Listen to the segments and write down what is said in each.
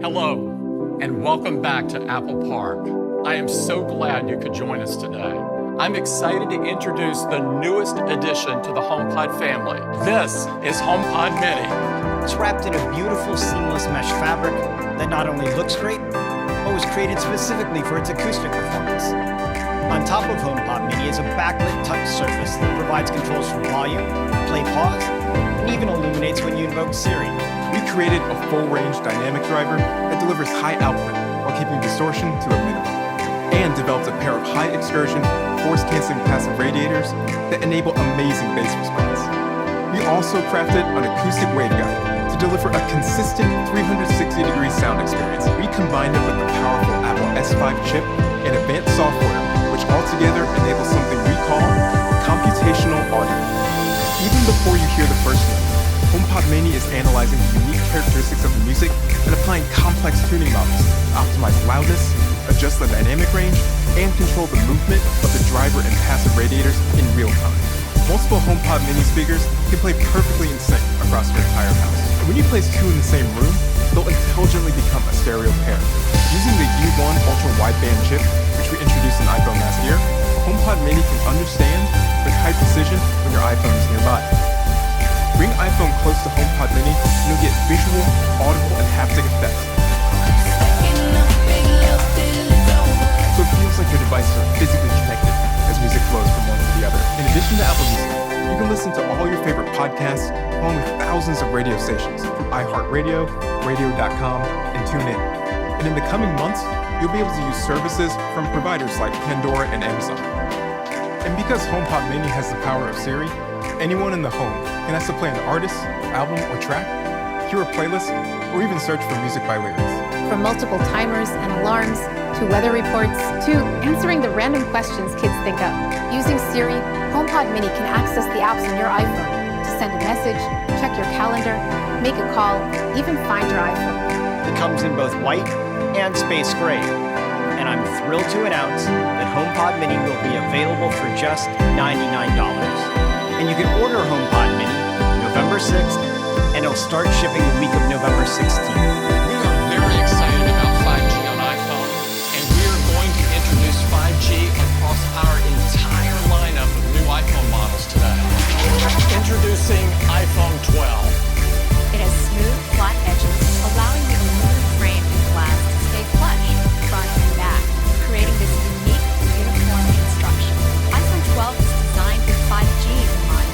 Hello, and welcome back to Apple Park. I am so glad you could join us today. I'm excited to introduce the newest addition to the HomePod family. This is HomePod Mini. It's wrapped in a beautiful seamless mesh fabric that not only looks great, but was created specifically for its acoustic performance. On top of HomePod Mini is a backlit touch surface that provides controls for volume, play pause, and even illuminates when you invoke Siri. We created a full-range dynamic driver that delivers high output while keeping distortion to a minimum, and developed a pair of high-excursion, force-canceling passive radiators that enable amazing bass response. We also crafted an acoustic waveguide to deliver a consistent 360-degree sound experience. We combined it with the powerful Apple S5 chip and advanced software, which altogether enables something we call computational audio. Even before you hear the first note, HomePod Mini is analyzing the unique characteristics of the music and applying complex tuning models to optimize loudness, adjust the dynamic range, and control the movement of the driver and passive radiators in real time. Multiple HomePod Mini speakers can play perfectly in sync across your entire house. And when you place two in the same room, they'll intelligently become a stereo pair. Using the U1 ultra-wideband chip, which we introduced in iPhone last year, HomePod Mini can understand with high precision when your iPhone is nearby. Bring iPhone close to HomePod Mini and you'll get visual, audible, and haptic effects. So it feels like your devices are physically connected as music flows from one to the other. In addition to Apple Music, you can listen to all your favorite podcasts along with thousands of radio stations through iHeartRadio, Radio.com, and TuneIn. And in the coming months, you'll be able to use services from providers like Pandora and Amazon. And because HomePod Mini has the power of Siri, anyone in the home can ask to play an artist, album, or track, hear a playlist, or even search for music by lyrics. From multiple timers and alarms, to weather reports, to answering the random questions kids think of. Using Siri, HomePod Mini can access the apps on your iPhone to send a message, check your calendar, make a call, even find your iPhone. It comes in both white and space gray. And I'm thrilled to announce that HomePod Mini will be available for just $99. And you can order HomePod Mini November 6th, and it'll start shipping the week of November 16th. We are very excited about 5G on iPhone, and we are going to introduce 5G across our entire lineup of new iPhone models today. Introducing iPhone 12. It has smooth, flat edges, allowing the aluminum frame and glass to stay flush, front and back, creating this unique, uniform construction. iPhone 12 is designed with 5G in mind,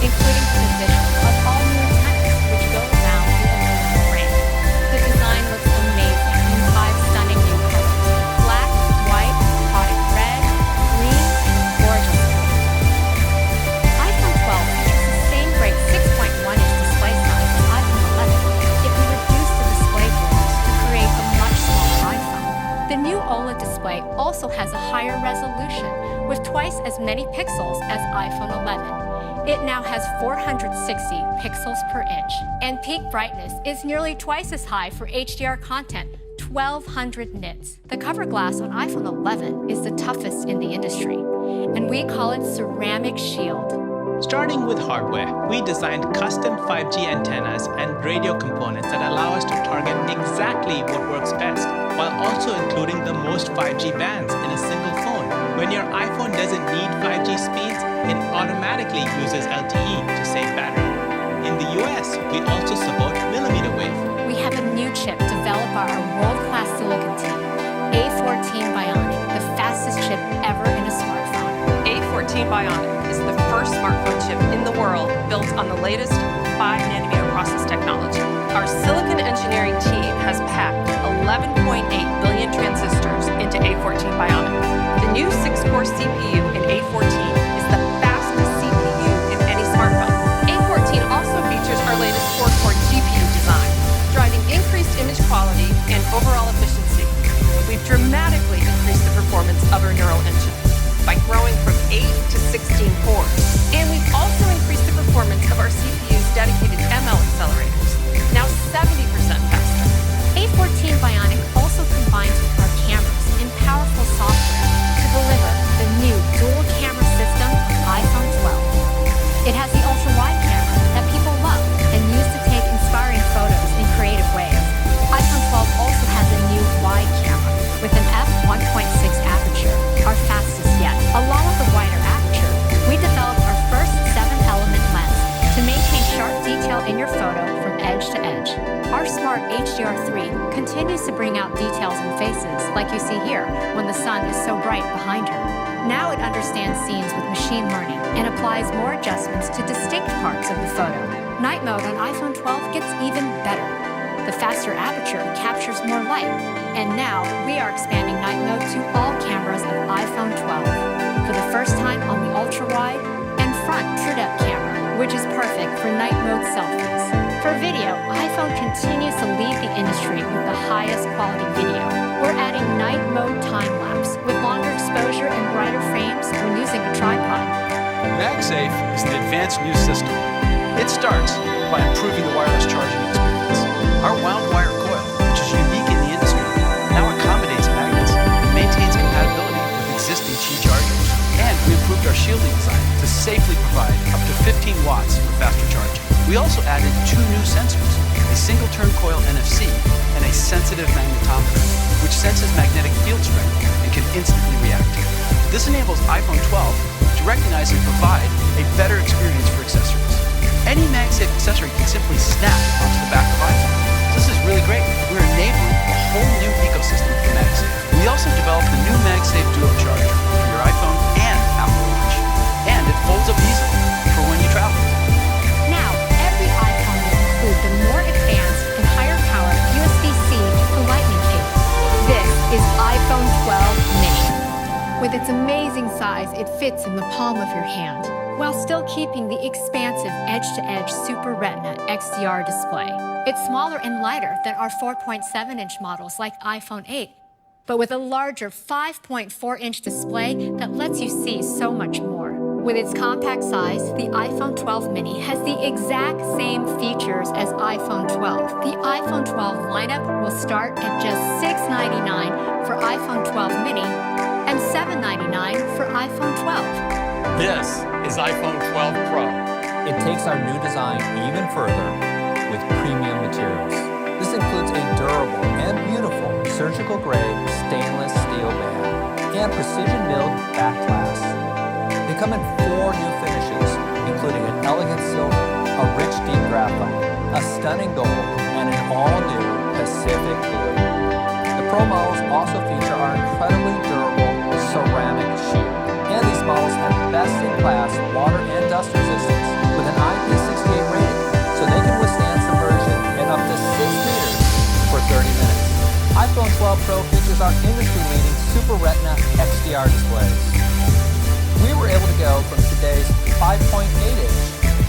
including the addition of all new antennas, which go around the aluminum frame. The design looks amazing in 5 stunning new colors: black, white, aquatic red, green, and gorgeous blue. iPhone 12 features the same great 6.1-inch display size as iPhone 11, yet we reduced the display borders to create a much smaller iPhone. The new OLED display also has a higher resolution, with twice as many pixels as iPhone 11. It now has 460 pixels per inch, and peak brightness is nearly twice as high for HDR content, 1,200 nits. The cover glass on iPhone 11 is the toughest in the industry, and we call it Ceramic Shield. Starting with hardware, we designed custom 5G antennas and radio components that allow us to target exactly what works best, while also including the most 5G bands in a single phone. When your iPhone doesn't need 5G speeds, it automatically uses LTE to save battery. In the US, we also support millimeter wave. We have a new chip developed by our world-class silicon team, A14 Bionic, the fastest chip ever in a smartphone. A14 Bionic is the first smartphone chip in the world built on the latest 5nm process technology. Our silicon engineering team has packed 11.8 billion transistors into A14 Bionic. The new 6-core CPU in A14 is the fastest CPU in any smartphone. A14 also features our latest 4-core GPU design, driving increased image quality and overall efficiency. We've dramatically increased the performance of our neural engine by growing from 8 to 16 cores. And we've also increased the performance of our CPU's dedicated ML accelerators, now 70% faster. HDR3 continues to bring out details in faces, like you see here, when the sun is so bright behind her. Now it understands scenes with machine learning and applies more adjustments to distinct parts of the photo. Night mode on iPhone 12 gets even better. The faster aperture captures more light, and now we are expanding night mode to all cameras of iPhone 12. For the first time on the ultra-wide and front true-depth camera, which is perfect for night mode selfies. For video, iPhone continues to lead the industry with the highest quality video. We're adding night mode time-lapse with longer exposure and brighter frames when using a tripod. MagSafe is an advanced new system. It starts by improving the wireless charging experience. Our wound wire coil, which is unique in the industry, now accommodates magnets and maintains compatibility with existing Qi chargers. And we improved our shielding design to safely provide up to 15 watts for faster charging. We also added 2 new sensors, a single-turn coil NFC and a sensitive magnetometer, which senses magnetic field strength and can instantly react. This enables iPhone 12 to recognize and provide a better experience for accessories. Any MagSafe accessory can simply snap onto the back of iPhone. This is really great. We're enabling a whole new ecosystem for MagSafe. We also developed the new MagSafe Duo Charger for your iPhone and Apple Watch. And it folds up easily for when you travel. Now, every iPhone will include the more advanced and higher power USB-C to Lightning cable. This is iPhone 12 mini. With its amazing size, it fits in the palm of your hand, while still keeping the expansive edge-to-edge Super Retina XDR display. It's smaller and lighter than our 4.7-inch models like iPhone 8, but with a larger 5.4-inch display that lets you see so much more. With its compact size, the iPhone 12 mini has the exact same features as iPhone 12. The iPhone 12 lineup will start at just $699 for iPhone 12 mini and $799 for iPhone 12. This is iPhone 12 Pro. It takes our new design even further with premium materials. This includes a durable and beautiful surgical-grade stainless steel band and precision-milled back glass. They come in 4 new finishes, including an elegant silver, a rich deep graphite, a stunning gold, and an all-new Pacific blue. The Pro models also feature our incredibly durable ceramic shield. And these models have best-in-class water and dust resistance with an IP68 rating, so they can withstand submersion in up to 6 meters for 30 minutes. iPhone 12 Pro features our industry-leading Super Retina XDR displays. We were able to go from today's 5.8-inch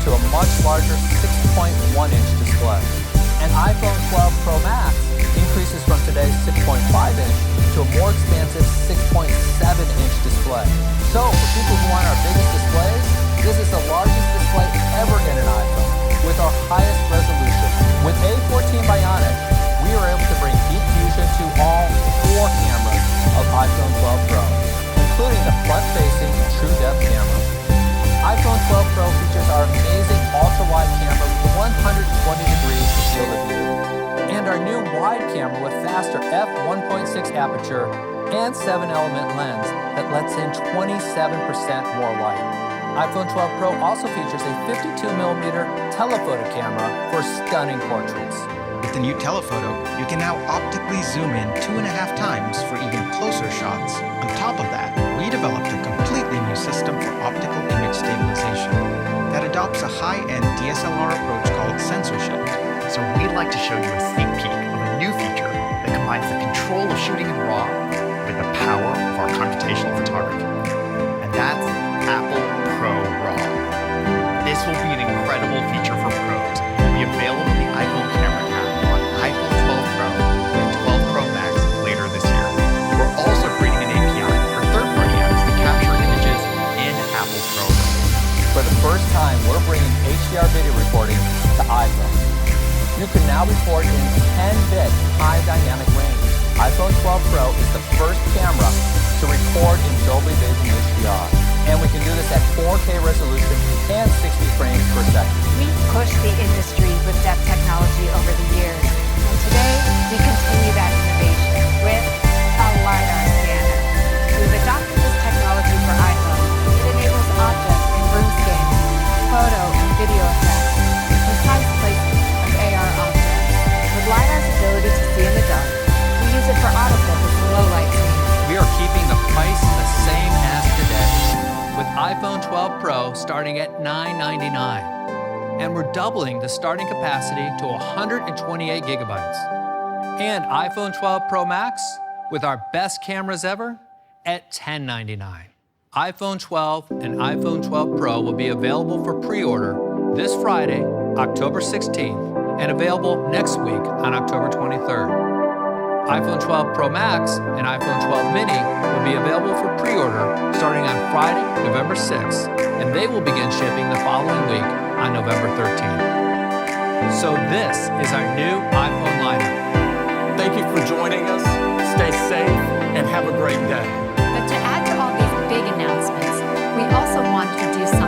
to a much larger 6.1-inch display. And iPhone 12 Pro Max increases from today's 6.5-inch to a more expansive 6.7-inch display. So, for people who want our biggest displays, this is the largest display ever in an iPhone, with our highest resolution. With A14 Bionic, we are able to bring deep fusion to all 4 cameras of iPhone 12 Pro, including the front-facing true-depth camera. iPhone 12 Pro features our amazing ultra-wide camera with 120 degrees field of view, and our new wide camera with faster f1.6 aperture and 7-element lens that lets in 27% more light. iPhone 12 Pro also features a 52mm telephoto camera for stunning portraits. With the new telephoto, you can now optically zoom in 2.5 times for even closer shots. On top of that, we developed a completely new system for optical image stabilization that adopts a high-end DSLR approach called Sensor Shift. So we'd like to show you a sneak peek of a new feature that combines the control of shooting in RAW with the power of our computational photography. And that's Apple Pro RAW. This will be an incredible feature for pros and will be available in the iPhone camera app on iPhone 12 Pro and 12 Pro Max later this year. We're also creating an API for third-party apps that capture images in Apple Pro RAW. For the first time, we're bringing HDR video recording to iPhone. You can now record in 10-bit high dynamic range. iPhone 12 Pro is the first camera to record in Dolby Vision HDR. And we can do this at 4K resolution and 60 frames per second. We've pushed the industry with depth technology over the years. And today, we continue that innovation with a LiDAR scanner. We've adopted this technology for iPhone. It enables object and room scanning, photo and video effects, and precise placement of AR objects. With LiDAR's ability to iPhone 12 Pro starting at $999. And we're doubling the starting capacity to 128 gigabytes. And iPhone 12 Pro Max with our best cameras ever at $1099. iPhone 12 and iPhone 12 Pro will be available for pre-order this Friday, October 16th, and available next week on October 23rd. iPhone 12 Pro Max and iPhone 12 Mini will be available for pre-order starting on Friday, November 6th, and they will begin shipping the following week on November 13th. So this is our new iPhone lineup. Thank you for joining us. Stay safe and have a great day. But to add to all these big announcements, we also want to do something